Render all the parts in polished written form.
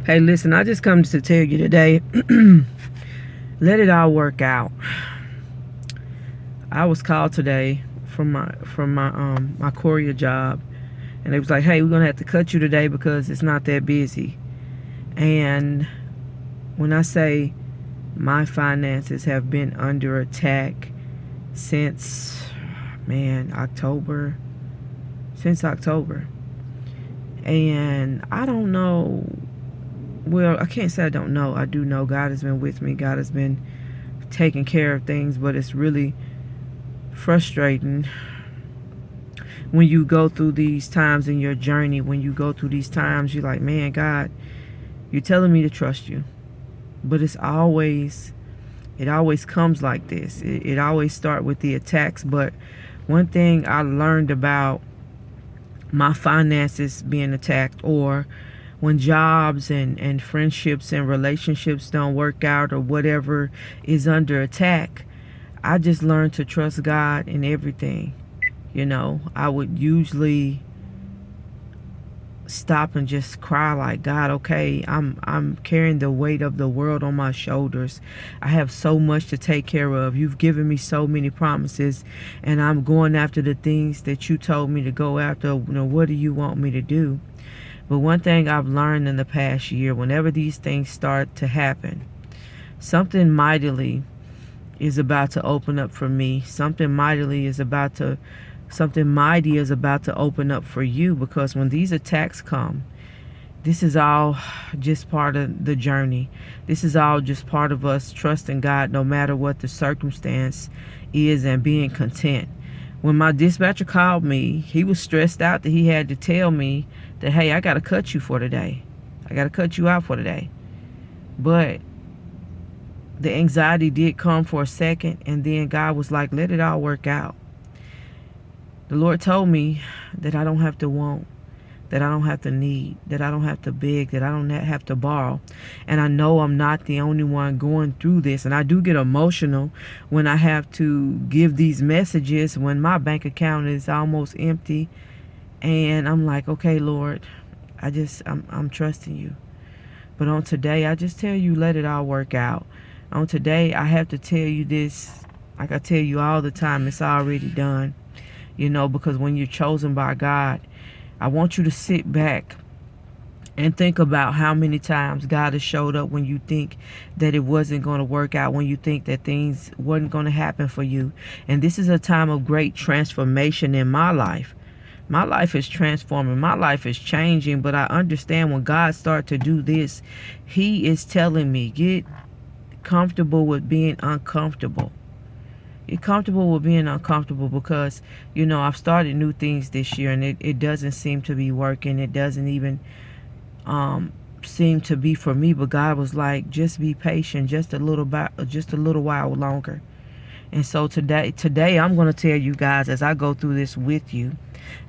Hey, listen, I just come to tell you today, let it all work out. I was called today from my courier job, and they was like, "Hey, we're gonna have to cut you today because it's not that busy." And when I say my finances have been under attack since, man, October, since October, and I don't know. Well, I can't say I don't know. I do know God has been with me. God has been taking care of things, but it's really frustrating when you go through these times in your journey. When you go through these times, you're like, man, God, you're telling me to trust you, but it always comes like this. It always start with the attacks. But one thing I learned about my finances being attacked, or when jobs and friendships and relationships don't work out, or whatever is under attack, I just learned to trust God in everything. I would usually stop and just cry like, God, okay, I'm carrying the weight of the world on my shoulders. I have so much to take care of. You've given me so many promises, and I'm going after the things that you told me to go after. What do you want me to do? But one thing I've learned in the past year, whenever these things start to happen, something mightily is about to open up for me. Something mighty is about to open up for you, because when these attacks come, this is all just part of the journey. This is all just part of us trusting God no matter what the circumstance is, and being content. When my dispatcher called me, he was stressed out that he had to tell me that, hey, I got to cut you for today. I got to cut you out for today. But the anxiety did come for a second, and then God was like, let it all work out. The Lord told me that I don't have to want, that I don't have to need, that I don't have to beg, that I don't have to borrow. And I know I'm not the only one going through this. And I do get emotional when I have to give these messages when my bank account is almost empty. And I'm like, okay, Lord, I'm trusting you. But on today, I just tell you, let it all work out. On today, I have to tell you this, like I tell you all the time, it's already done. Because when you're chosen by God, I want you to sit back and think about how many times God has showed up when you think that it wasn't going to work out, when you think that things wasn't going to happen for you. And this is a time of great transformation in my life. My life is transforming. My life is changing. But I understand when God starts to do this, He is telling me, get comfortable with being uncomfortable. Get comfortable with being uncomfortable, because I've started new things this year, and it doesn't seem to be working. It doesn't even seem to be for me. But God was like, just be patient, just a little while longer. And so today I'm going to tell you guys, as I go through this with you,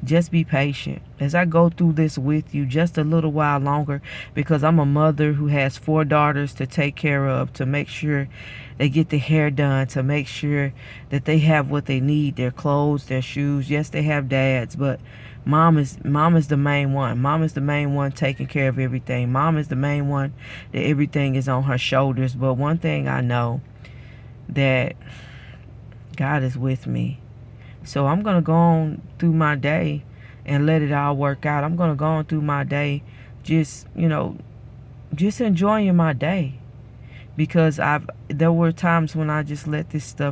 just be patient. As I go through this with you, just a little while longer, because I'm a mother who has 4 daughters to take care of, to make sure they get their hair done, to make sure that they have what they need, their clothes, their shoes. Yes, they have dads, but mom is the main one. Mom is the main one taking care of everything. Mom is the main one that everything is on her shoulders. But one thing I know, that God is with me. So I'm going to go on through my day and let it all work out. I'm going to go on through my day just enjoying my day. Because there were times when I just let this stuff